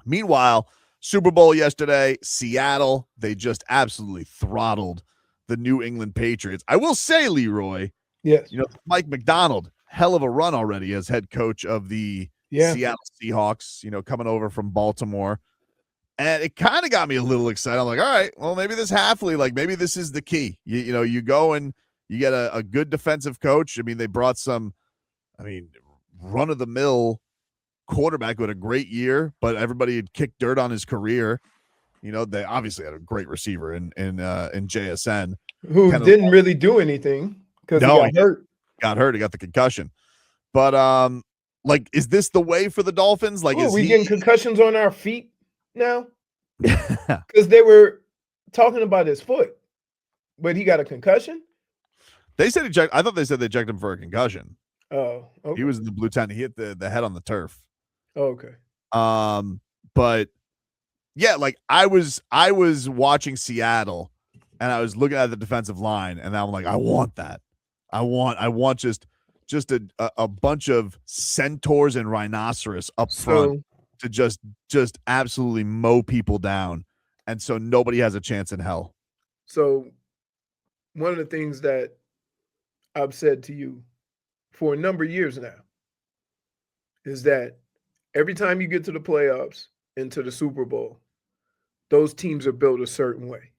Meanwhile, Super Bowl yesterday, Seattle, they just absolutely throttled the New England Patriots. I will say, Leroy, Yes. Mike McDonald, hell of a run already as head coach of the Seattle Seahawks, coming over from Baltimore. And it kind of got me a little excited. I'm like, all right, well, maybe this Hafley, maybe this is the key. You go and you get a good defensive coach. I mean, they brought run-of-the-mill quarterback who had a great year, but everybody had kicked dirt on his career. They obviously had a great receiver in JSN. Who didn't really do anything because he got hurt. Got hurt. He got the concussion. But, is this the way for the Dolphins? Is we getting concussions on our feet now? Because they were talking about his foot, but he got a concussion? They said I thought they said they checked him for a concussion. Oh, okay. He was in the blue tent. He hit the head on the turf. Oh, okay. But yeah, I was watching Seattle and I was looking at the defensive line and I'm like, I want that. I want just a bunch of centaurs and rhinoceros up front to just absolutely mow people down. And so nobody has a chance in hell. So one of the things that I've said to you for a number of years now is that every time you get to the playoffs, into the Super Bowl, those teams are built a certain way,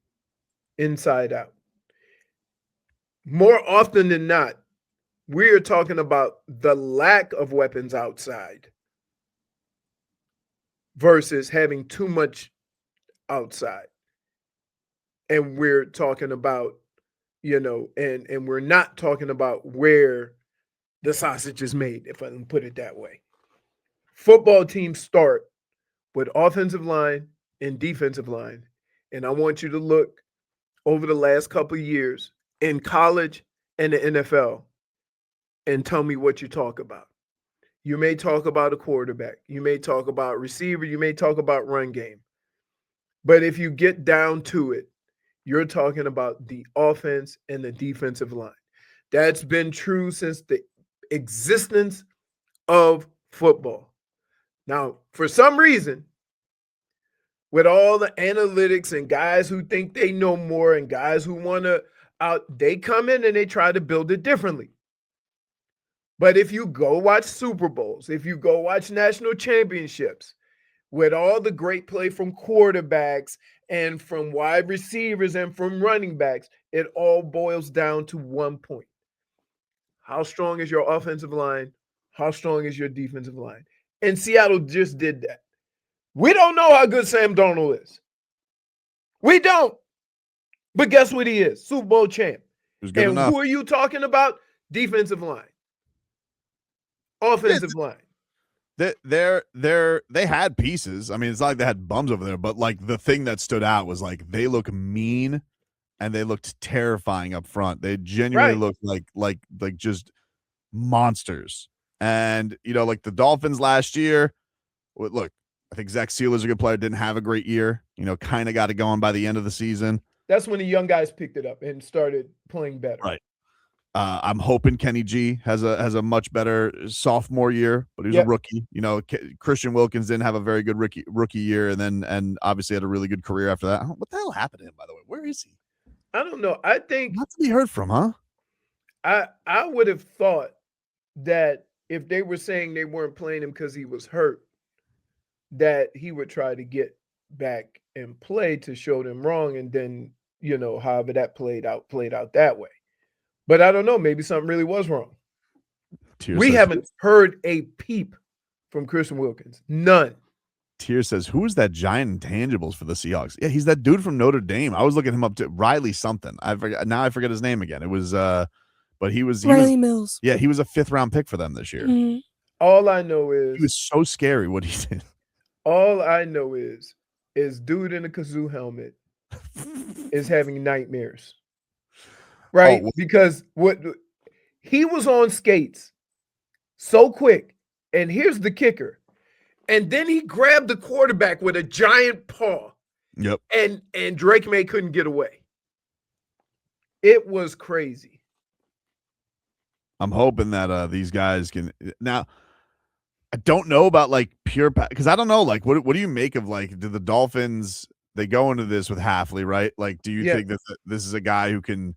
inside out. More often than not, we're talking about the lack of weapons outside versus having too much outside. And we're talking about, and we're not talking about where the sausage is made, if I can put it that way. Football teams start with offensive line and defensive line. And I want you to look over the last couple of years in college and the NFL and tell me what you talk about. You may talk about a quarterback. You may talk about receiver. You may talk about run game. But if you get down to it, you're talking about the offense and the defensive line. That's been true since the existence of football. Now, for some reason, with all the analytics and guys who think they know more and guys who want to they come in and they try to build it differently. But if you go watch Super Bowls, if you go watch national championships, with all the great play from quarterbacks and from wide receivers and from running backs, it all boils down to one point. How strong is your offensive line? How strong is your defensive line? And Seattle just did that. We don't know how good Sam Darnold is. We don't. But guess what he is? Super Bowl champ. And enough. Who are you talking about? Defensive line. Offensive line. They had pieces. I mean, it's not like they had bums over there, but the thing that stood out was they look mean and they looked terrifying up front. They genuinely looked like just monsters. And the Dolphins last year, look, I think Zach Sealer's a good player, didn't have a great year, kind of got it going by the end of the season. That's when the young guys picked it up and started playing better. Right. I'm hoping Kenny G has a much better sophomore year, but he was a rookie. Christian Wilkins didn't have a very good rookie year, and obviously had a really good career after that. What the hell happened to him, by the way? Where is he? I don't know. I think not to be heard from, huh? I would have thought that if they were saying they weren't playing him because he was hurt, that he would try to get back and play to show them wrong, and then however that played out that way. But I don't know. Maybe something really was wrong. We haven't heard a peep from Christian Wilkins. None. Tier says, who is that giant intangibles for the Seahawks? Yeah, he's that dude from Notre Dame. I was looking him up to Riley something. I forget his name again. It was but he was Riley Mills. Yeah, he was a 5th round pick for them this year. Mm-hmm. All I know is he was so scary what he did. All I know is dude in a kazoo helmet is having nightmares. Right? Because what he was on skates so quick. And here's the kicker. And then he grabbed the quarterback with a giant paw. Yep. And Drake May couldn't get away. It was crazy. I'm hoping that these guys can now. I don't know about like pure because I don't know. Like, what do you make of like do the Dolphins? They go into this with Halfley, right? Like, do you Yeah. think that this is a guy who can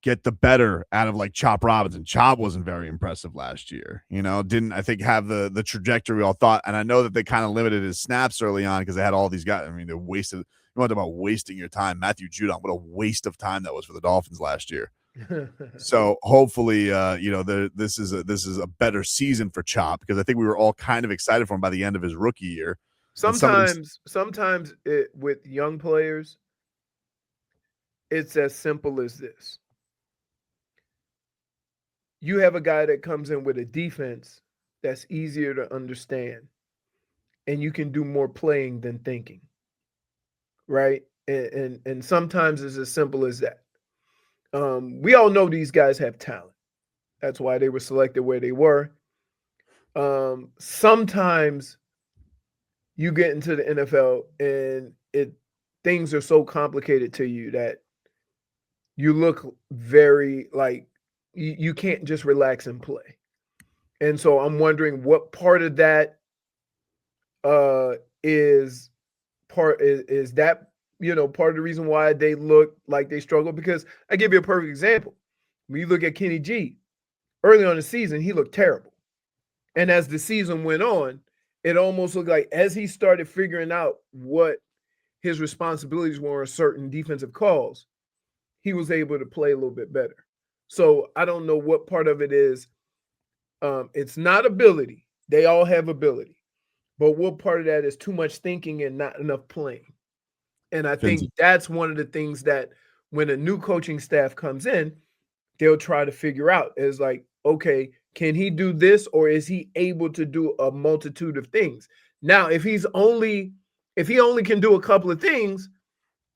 get the better out of like Chop Robinson? Chop wasn't very impressive last year, didn't I think have the trajectory we all thought. And I know that they kind of limited his snaps early on because they had all these guys. I mean, they wasted. You want about wasting your time, Matthew Judon? What a waste of time that was for the Dolphins last year. So hopefully, this is a better season for Chop because I think we were all kind of excited for him by the end of his rookie year. And Sometimes with young players, it's as simple as this. You have a guy that comes in with a defense that's easier to understand, and you can do more playing than thinking, right? And sometimes it's as simple as that. We all know these guys have talent. That's why they were selected where they were. Sometimes you get into the NFL and things are so complicated to you that you look very like you can't just relax and play. And so I'm wondering what part of that uh is is that part of the reason why they look like they struggle. Because I give you a perfect example. When you look at Kenny G, early on the season, he looked terrible. And as the season went on, it almost looked like as he started figuring out what his responsibilities were on certain defensive calls, he was able to play a little bit better. So I don't know what part of it is. It's not ability. They all have ability. But what part of that is too much thinking and not enough playing? And I think that's one of the things that when a new coaching staff comes in, they'll try to figure out is like, okay, can he do this or is he able to do a multitude of things? Now, if he only can do a couple of things,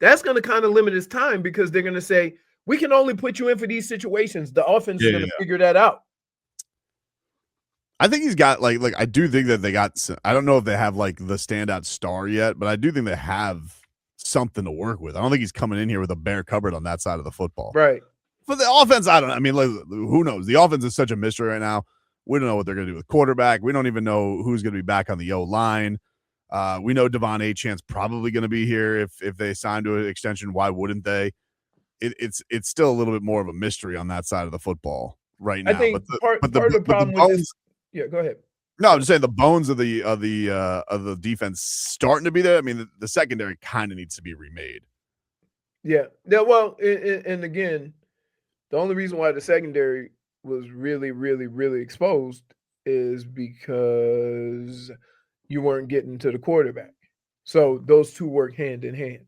that's going to kind of limit his time because they're going to say, we can only put you in for these situations. The offense is going to figure that out. I think he's got like I do think that they got. I don't know if they have like the standout star yet, but I do think they have something to work with. I don't think he's coming in here with a bare cupboard on that side of the football. Right. For the offense, I don't know. I mean, like, who knows? The offense is such a mystery right now. We don't know what they're going to do with quarterback. We don't even know who's going to be back on the O line. We know Devon Achane's probably going to be here if they sign to an extension. Why wouldn't they? It's still a little bit more of a mystery on that side of the football right now. I think part of the problem with this. Yeah, go ahead. No, I'm just saying the bones of the defense starting to be there. I mean, the secondary kind of needs to be remade. Yeah. Well, and again, the only reason why the secondary was really, really, really exposed is because you weren't getting to the quarterback. So those two work hand in hand.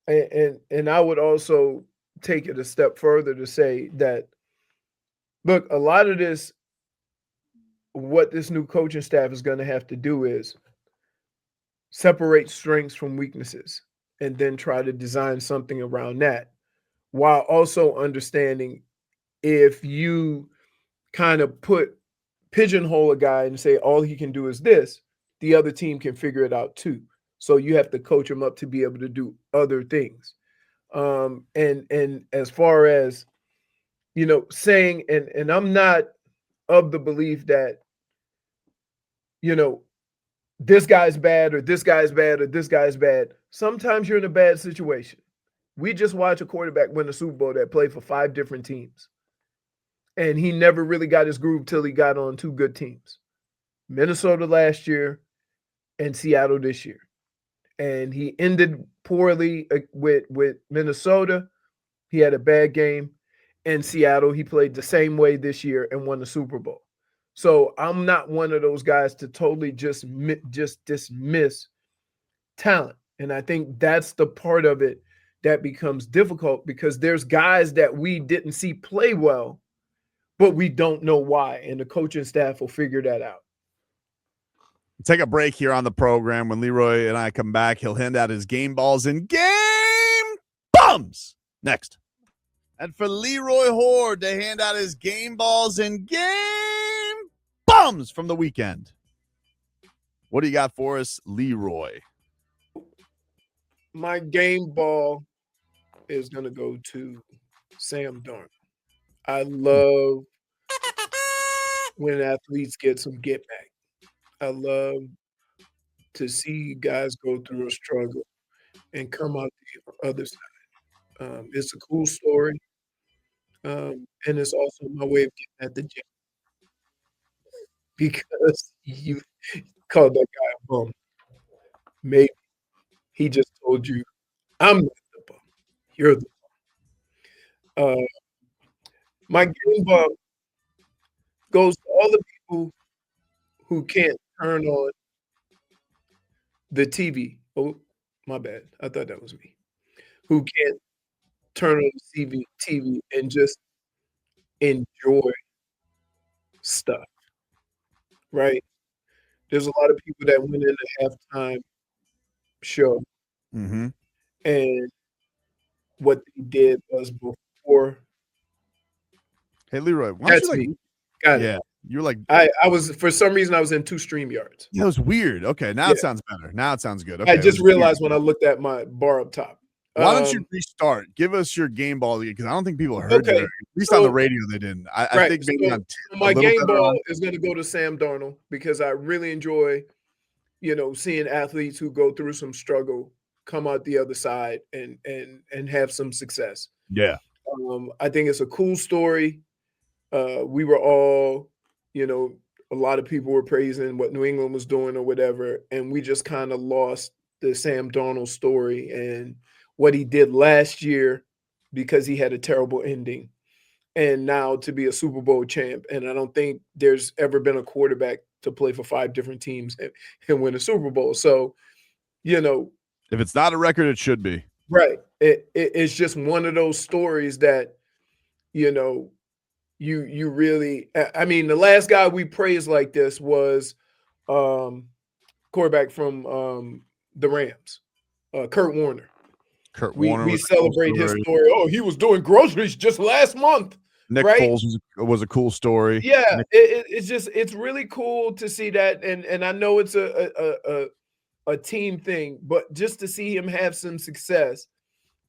And I would also take it a step further to say that look, a lot of this, what this new coaching staff is going to have to do is separate strengths from weaknesses and then try to design something around that while also understanding if you kind of pigeonhole a guy and say all he can do is this, the other team can figure it out too. So you have to coach him up to be able to do other things. And as far as saying, and I'm not of the belief that this guy's bad or this guy's bad or this guy's bad. Sometimes you're in a bad situation. We just watched a quarterback win a Super Bowl that played for 5 different teams. And he never really got his groove till he got on 2 good teams. Minnesota last year and Seattle this year. And he ended poorly with Minnesota. He had a bad game. In Seattle, he played the same way this year and won the Super Bowl. So I'm not one of those guys to totally just dismiss talent. And I think that's the part of it that becomes difficult because there's guys that we didn't see play well, but we don't know why. And the coaching staff will figure that out. Take a break here on the program. When Leroy and I come back, he'll hand out his game balls and game bums next. And for Leroy Horde to hand out his game balls and game bums from the weekend. What do you got for us, Leroy? My game ball is going to go to Sam Darnold. I love when athletes get some get back. I love to see guys go through a struggle and come out the other side. It's a cool story, and it's also my way of getting at the gym because you called that guy a bum. Maybe he just told you, "I'm not the bum. You're the." Uh, my game bum goes to all the people who can't turn on the TV. Oh, my bad. I thought that was me. Who can't turn on the TV and just enjoy stuff, right? There's a lot of people that went in the halftime show, Mm-hmm. and what they did was before. Hey, Leroy, why don't you That's like? me. Got it. Yeah, you were like, I was for some reason, I was in 2 StreamYards. yeah, it was weird. Okay, now Yeah. it sounds better. Now it sounds good. I Okay, it just was weird. realized when I looked at my bar up top. Why don't you restart? Give us your game ball because I don't think people heard you. Okay, At least on the so radio, they didn't. I right, think maybe on so a my little game better ball on. is gonna go to Sam Darnold because I really enjoy, seeing athletes who go through some struggle come out the other side and have some success. Yeah, I think it's a cool story. We were all, a lot of people were praising what New England was doing or whatever, and we just kind of lost the Sam Darnold story and what he did last year because he had a terrible ending. And now to be a Super Bowl champ, and I don't think there's ever been a quarterback to play for 5 different teams and win a Super Bowl. So, you know, if it's not a record, it should be. right. It's just one of those stories that, you know, you really I mean, the last guy we praised like this was quarterback from the Rams, Kurt Warner. Kurt We Warner we was a cool celebrate his story. story. Oh, he was doing groceries just last month, Nick right? Foles was a cool story. Yeah, it's really cool to see that, and I know it's a team thing, but just to see him have some success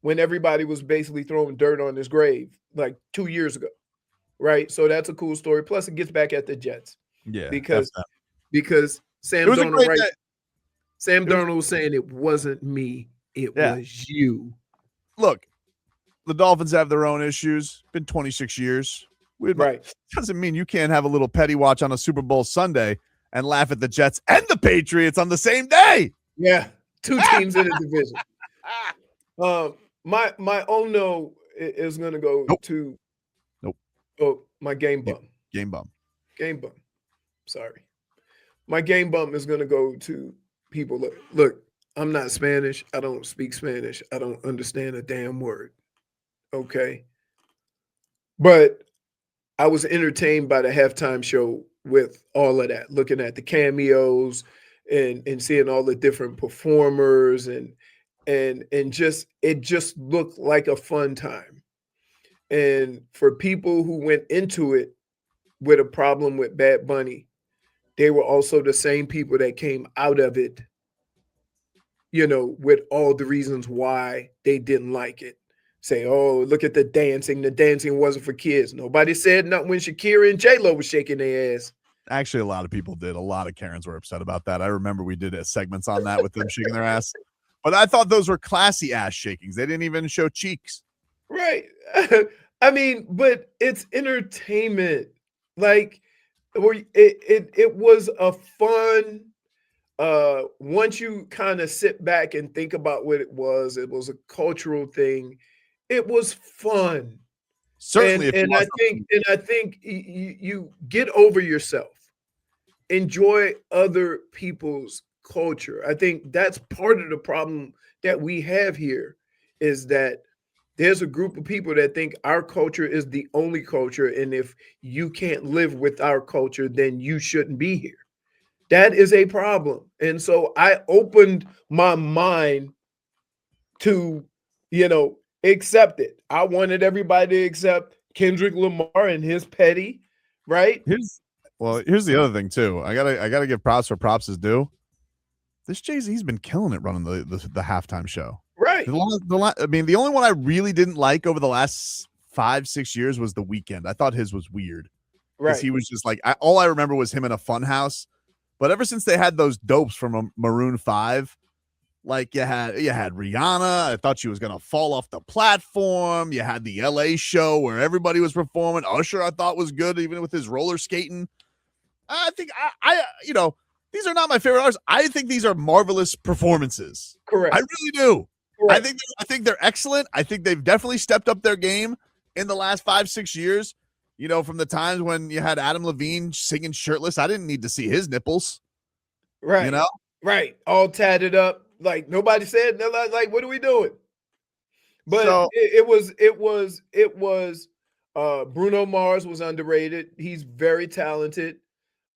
when everybody was basically throwing dirt on his grave like 2 years ago, right? So that's a cool story. Plus, it gets back at the Jets Yeah, because definitely. because It was a great day. Sam Darnold was saying it wasn't me, it Yeah. was you. Look, the Dolphins have their own issues. Been 26 years. Right. Doesn't mean you can't have a little petty watch on a Super Bowl Sunday and laugh at the Jets and the Patriots on the same day. Yeah, 2 teams in the division. My own no is gonna go to my game bum. Game bum. Game bum. Sorry. My game bum is gonna go to people. Look, I'm not Spanish. I don't speak Spanish. I don't understand a damn word. Okay. But I was entertained by the halftime show with all of that, looking at the cameos and seeing all the different performers and just it just looked like a fun time. And for people who went into it with a problem with Bad Bunny, they were also the same people that came out of it, with all the reasons why they didn't like it. Say, oh, look at the dancing. The dancing wasn't for kids. Nobody said nothing when Shakira and J-Lo was shaking their ass. Actually, a lot of people did. A lot of Karens were upset about that. I remember we did segments on that with them shaking their ass. But I thought those were classy ass shakings. They didn't even show cheeks. Right. I mean, but it's entertainment. Like, it was a fun. Once you kind of sit back and think about what it was a cultural thing. It was fun. Certainly, and I think you get over yourself. Enjoy other people's culture. I think that's part of the problem that we have here is that there's a group of people that think our culture is the only culture, and if you can't live with our culture, then you shouldn't be here. That is a problem. And so I opened my mind to, accept it. I wanted everybody to accept Kendrick Lamar and his petty, right? Here's the other thing too. I gotta give props where props is due. This Jay-Z's been killing it running the halftime show. Right. The only one I really didn't like over the last 5-6 years was The Weeknd. I thought his was weird. because Right. he was just like all I remember was him in a fun house. But ever since they had those dopes from Maroon 5, like you had Rihanna. I thought she was gonna fall off the platform. You had the LA show where everybody was performing. Usher I thought was good, even with his roller skating. I think I these are not my favorite artists. I think these are marvelous performances. Correct. I really do. Correct. I think they're excellent. I think they've definitely stepped up their game in the last 5-6 years. You know, from the times when you had Adam Levine singing shirtless, I didn't need to see his nipples. Right. You know, Right. All tatted up. Like nobody said, like, what are we doing? But so it was Bruno Mars was underrated. He's very talented.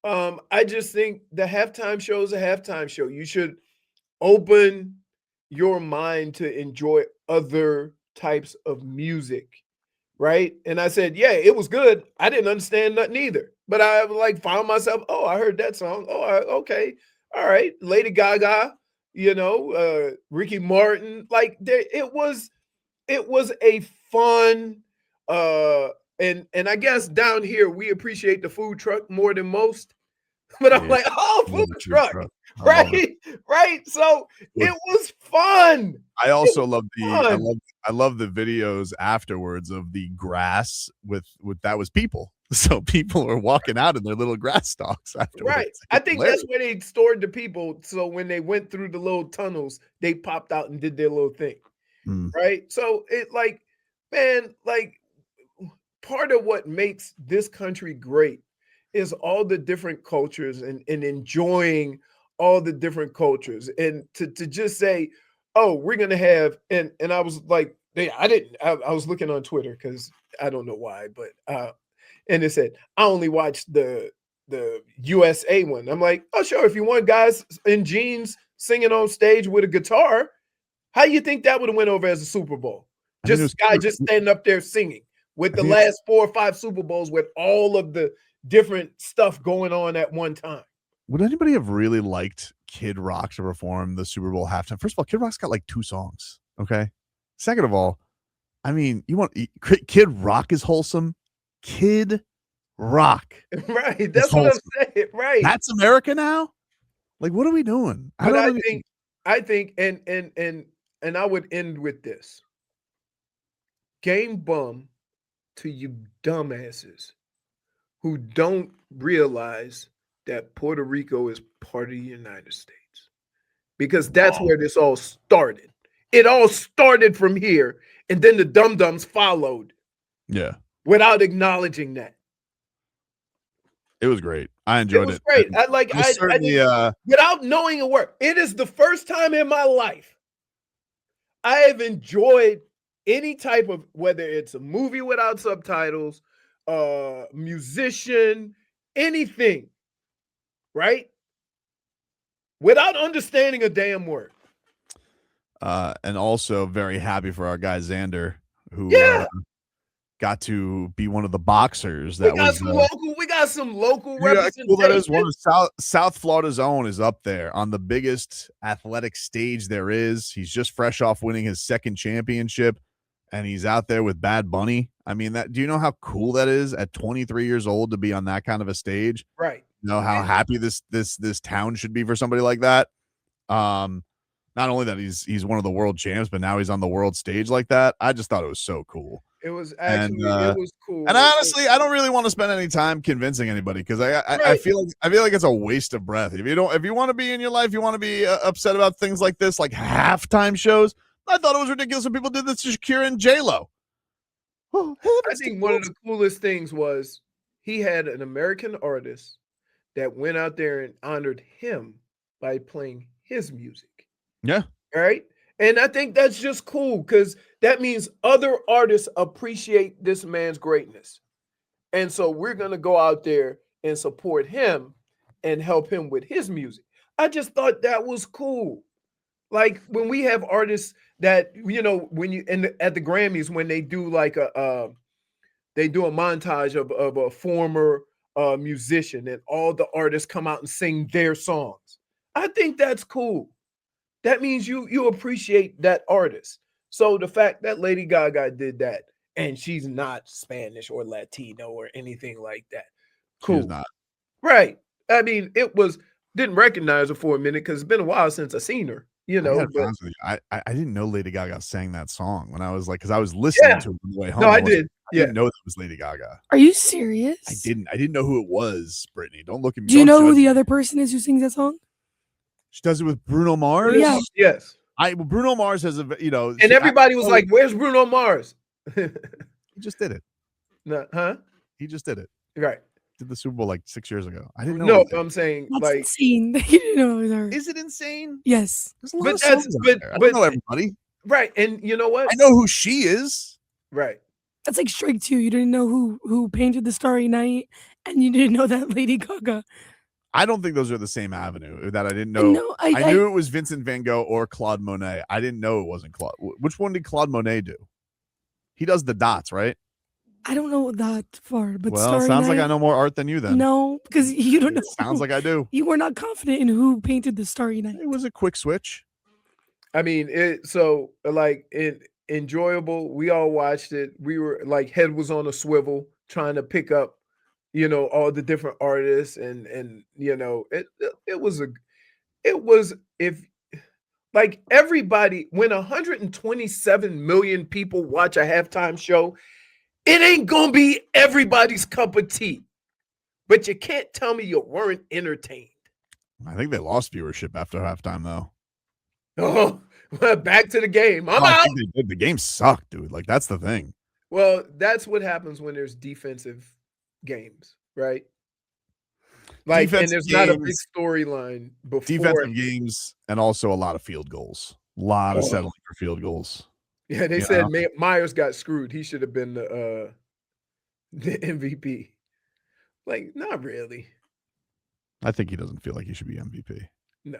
I just think the halftime show is a halftime show. You should open your mind to enjoy other types of music, right? And I said, yeah, it was good. I didn't understand nothing either, but I like found myself, oh, I heard that song. Oh, okay, all right, Lady Gaga, Ricky Martin, like it was a fun, and I guess down here we appreciate the food truck more than most. But I'm yeah, like, oh, I love food the food truck, truck. I love it. right? Right. So it was fun. I It also was love fun. I love the videos afterwards of the grass with that was people. So people are walking out in their little grass stalks afterwards. Right. I It's think hilarious. that's where they stored the people. So when they went through the little tunnels, they popped out and did their little thing. Mm. Right. So it like, man, like part of what makes this country great is all the different cultures and enjoying all the different cultures. And to just say, oh, we're gonna have and I was like, I was looking on Twitter because I don't know why, but and it said, I only watched the USA one. I'm like, oh sure, if you want guys in jeans singing on stage with a guitar, how you think that would have went over as a Super Bowl? I mean, it was Just guy just standing up there singing with I the think it's last 4 or 5 Super Bowls with all of the different stuff going on at one time. would anybody have really liked Kid Rock to perform the Super Bowl halftime? First of all, Kid Rock's got like 2 songs. Okay. Second of all, I mean, Kid Rock is wholesome. Kid Rock Right. is That's what I'm wholesome. saying. Right. That's America now. Like, what are we doing? I But don't I even. think and I would end with this. Game bum to you dumbasses who don't realize that Puerto Rico is part of the United States. Because that's Oh, where this all started. It all started from here, and then the dum-dums followed yeah. without acknowledging that. It was great. I It enjoyed was it. great. And I certainly didn't without knowing a word. It is the first time in my life I have enjoyed any type of whether it's a movie without subtitles, musician, anything, right? Without understanding a damn word. and also very happy for our guy Xander, who Yeah, got to be one of the boxers we that got was some local yeah, cool that is. One representation. of South Florida's own is up there on the biggest athletic stage there is. He's just fresh off winning his second championship, and he's out there with Bad Bunny. I mean, that. Do you know how cool that is at 23 years old to be on that kind of a stage? Right. You know how happy this town should be for somebody like that. Not only that he's one of the world champs, but now he's on the world stage like that. I just thought it was so cool. It was And actually it was cool. and honestly, I don't really want to spend any time convincing anybody because I Right. feel like it's a waste of breath. If you want to be in your life, you want to be upset about things like this, like halftime shows. I thought it was ridiculous when people did this to Shakira and J Lo. Oh, I think one of the coolest things was he had an American artist that went out there and honored him by playing his music. Yeah, Right. And I think that's just cool because that means other artists appreciate this man's greatness. And so we're going to go out there and support him and help him with his music. I just thought that was cool. Like when we have artists that, when you at the Grammys, when they do like they do a montage of a former musician and all the artists come out and sing their songs. I think that's cool. That means you appreciate that artist. So the fact that Lady Gaga did that and she's not Spanish or Latino or anything like that. She is Cool. not. Right. I mean, didn't recognize her for a minute because it's been a while since I seen her, I gotta be but honest with you. I didn't know Lady Gaga sang that song when I was like, because I was listening yeah. to it on the way No, home. I did. I Yeah. didn't know that was Lady Gaga. Are you serious? I didn't know who it was, Brittany. Don't look at me. Do you Don't know who judge the me. other person is who sings that song? She does it with Bruno Mars. Yeah. Yes. Bruno Mars has And everybody was like, "Where's Bruno Mars?" he just did it. No, huh? He just did it. Right. Did the Super Bowl like 6 years ago. I didn't know. No, I'm saying That's like, insane. You didn't know it was her. is it insane? Yes. There's a lot but of that's songs out but there. I but don't know everybody. right. And you know what? I know who she is. Right. That's like Strike 2. You didn't know who painted the Starry Night, and you didn't know that Lady Gaga. I don't think those are the same avenue that I didn't know. No, I knew it was Vincent van Gogh or Claude Monet. I didn't know it wasn't Claude. Which one did Claude Monet do? He does the dots, right? I don't know that far, but Well, Starry sounds Night, like I know more art than you then. No, because you don't know. Sounds like I do. You were not confident in who painted the Starry Night. It was a quick switch. I mean, enjoyable. We all watched it. We were like head was on a swivel trying to pick up, all the different artists and it was if like everybody when 127 million people watch a halftime show, it ain't gonna be everybody's cup of tea. But you can't tell me you weren't entertained. I think they lost viewership after halftime, though. Oh, back to the game. I'm I out. think they did. The game sucked, dude. Like, that's the thing. Well, that's what happens when there's defensive games, right? Like, Defensive and there's not a big games- storyline before. Defensive games and also a lot of field goals. A lot of Oh. settling for field goals. Yeah, they You said know? Myers got screwed. He should have been the MVP. Like, not really. I think he doesn't feel like he should be MVP. No.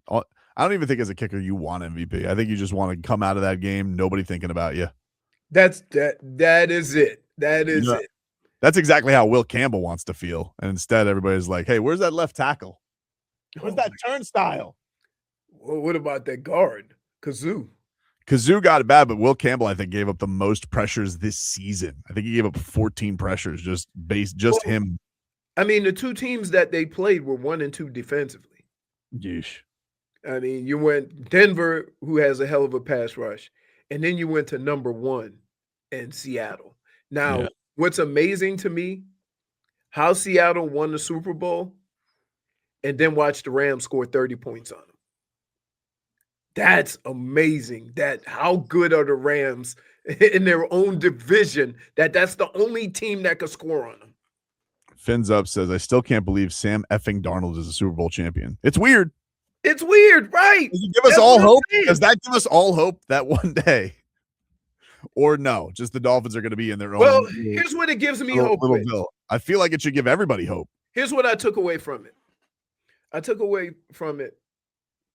I don't even think as a kicker you want MVP. I think you just want to come out of that game, nobody thinking about you. That is it. That is it. That's exactly how Will Campbell wants to feel. And instead, everybody's like, hey, where's that left tackle? Where's that turnstile? Well, what about that guard? Kazoo got it bad, but Will Campbell, I think, gave up the most pressures this season. I think he gave up 14 pressures him. I mean, the two teams that they played were 1 and 2 defensively. Yeesh. I mean, you went Denver, who has a hell of a pass rush, and then you went to number 1 in Seattle. Now, what's amazing to me, how Seattle won the Super Bowl and then watched the Rams score 30 points on them. That's amazing. How good are the Rams in their own division that's the only team that could score on them. Fins Up says, I still can't believe Sam effing Darnold is a Super Bowl champion. It's weird. It's weird, right? Does it give us all hope? Does that give us all hope that one day? Or no, just the Dolphins are going to be in their own. Well, here's what it gives me hope with. I feel like it should give everybody hope. Here's what I took away from it. I took away from it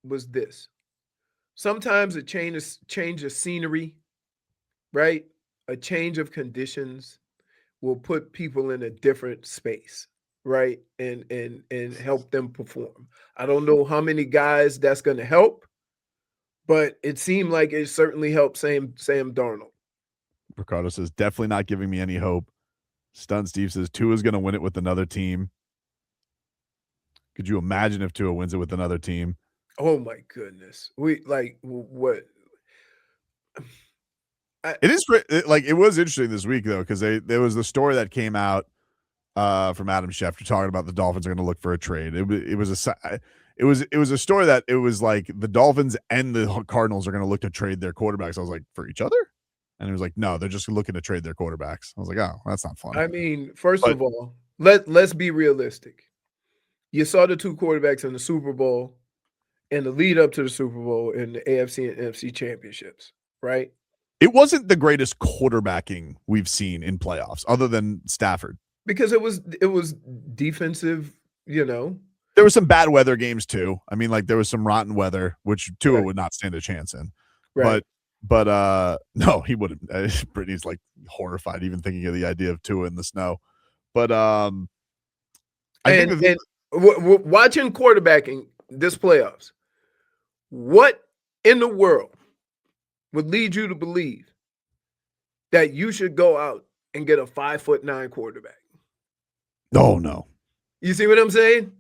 was this. Sometimes a change of scenery, right? A change of conditions will put people in a different space, right? And help them perform. I don't know how many guys that's going to help, but it seemed like it certainly helped Sam Darnold. Ricardo says, definitely not giving me any hope. Stun Steve says, Tua's going to win it with another team. Could you imagine if Tua wins it with another team? Oh my goodness. What? It was interesting this week though, because there was the story that came out from Adam Schefter talking about the Dolphins are going to look for a trade. It was a story that it was like the Dolphins and the Cardinals are going to look to trade their quarterbacks. I was like, for each other? And it was like, no, they're just looking to trade their quarterbacks. I was like, oh, that's not fun. I mean, first of all, let's be realistic. You saw the two quarterbacks in the Super Bowl and the lead up to the Super Bowl in the AFC and NFC championships, right? It wasn't the greatest quarterbacking we've seen in playoffs, other than Stafford. Because it was defensive, There were some bad weather games too. I mean, like there was some rotten weather, which Tua would not stand a chance in. Right. But no, he wouldn't. Brittany's like horrified even thinking of the idea of Tua in the snow. But watching quarterbacking this playoffs, what in the world would lead you to believe that you should go out and get a 5'9" quarterback? Oh, no. You see what I'm saying?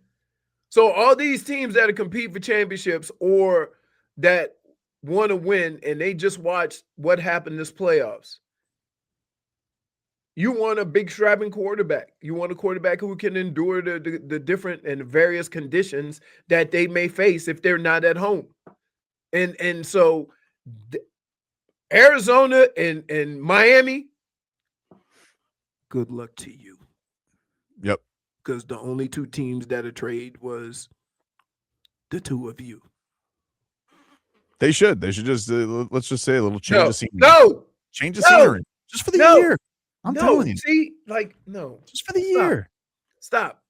So all these teams that compete for championships or that want to win and they just watched what happened this playoffs. You want a big strapping quarterback. You want a quarterback who can endure the different and various conditions that they may face if they're not at home. And so Arizona and Miami, good luck to you. Yep. Because the only two teams that are trade was the two of you. They should just let's just say a little change of scenery. Change of scenery just for the year. I'm telling you. See, like, no. Just for the year. Stop.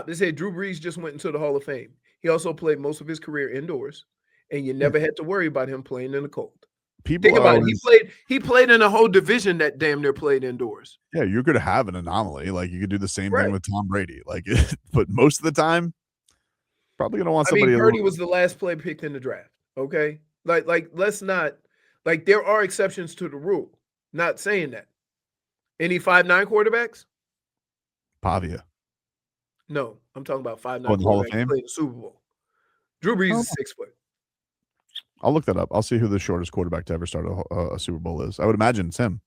They say Drew Brees just went into the Hall of Fame. He also played most of his career indoors, and you never had to worry about him playing in the cold. Think about it. He played in a whole division that damn near played indoors. Yeah, you're going to have an anomaly. Like, you could do the same thing with Tom Brady. Like, but most of the time, probably going to want somebody. Purdy was the last play picked in the draft. Okay, like let's not, like, there are exceptions to the rule. Not saying that. Any 5'9" quarterbacks? Pavia. No, I'm talking about 5'9" quarterbacks Hall of Fame? playing the Super Bowl. Drew Brees is 6 foot. I'll look that up. I'll see who the shortest quarterback to ever start a Super Bowl is. I would imagine it's him.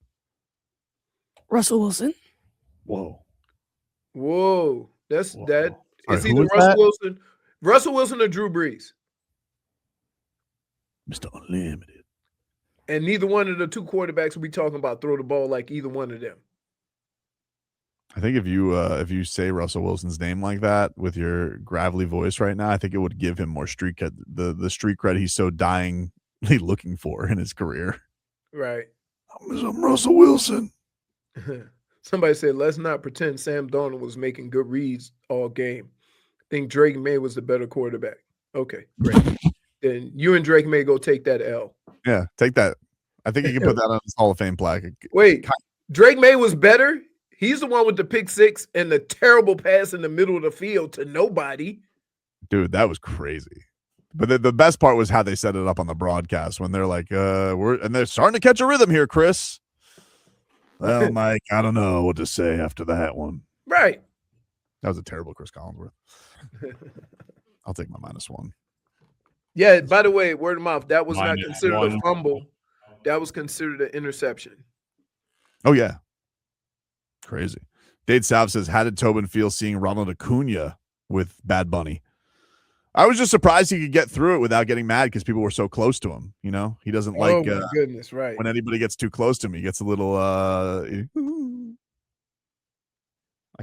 Russell Wilson. Whoa. That's Whoa. that. Sorry, it's either Russell Wilson or Drew Brees. Mr. Unlimited. And neither one of the two quarterbacks we talking about throw the ball like either one of them. I think if you say Russell Wilson's name like that with your gravelly voice right now, I think it would give him more street cred, the street cred he's so dyingly looking for in his career. Right. I'm Russell Wilson. Somebody said, let's not pretend Sam Darnold was making good reads all game. I think Drake May was the better quarterback. Okay, great. Then you and Drake May go take that L. Yeah, take that. I think you can put that on his Hall of Fame plaque. Wait, Drake May was better? He's the one with the pick six and the terrible pass in the middle of the field to nobody. Dude, that was crazy. But the best part was how they set it up on the broadcast when they're like, they're starting to catch a rhythm here, Chris. Well, Mike, I don't know what to say after that one. Right. That was a terrible Chris Collinsworth. I'll take my -1. Yeah, by the way, word of mouth, that was not considered a fumble. That was considered an interception. Oh, yeah. Crazy. Dade South says, how did Tobin feel seeing Ronald Acuna with Bad Bunny? I was just surprised he could get through it without getting mad because people were so close to him. You know, he doesn't like my goodness, right. When anybody gets too close to him, he gets a little I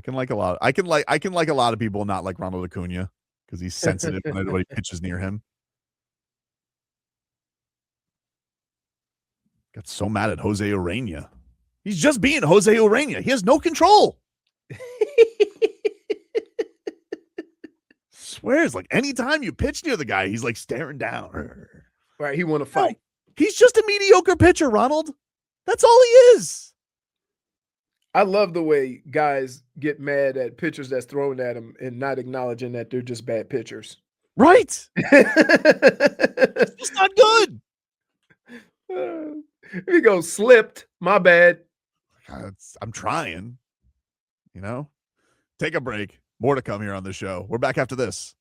can like a lot of people not like Ronald Acuna because he's sensitive when anybody pitches near him. Got so mad at Jose Urena. He's just being Jose Urena. He has no control. Swears like anytime you pitch near the guy, he's like staring down. Right, he want to fight. No, he's just a mediocre pitcher, Ronald. That's all he is. I love the way guys get mad at pitchers that's thrown at them and not acknowledging that they're just bad pitchers. Right. It's just not good. Here you go, slipped. My bad. I'm trying. You know? Take a break. More to come here on the show. We're back after this.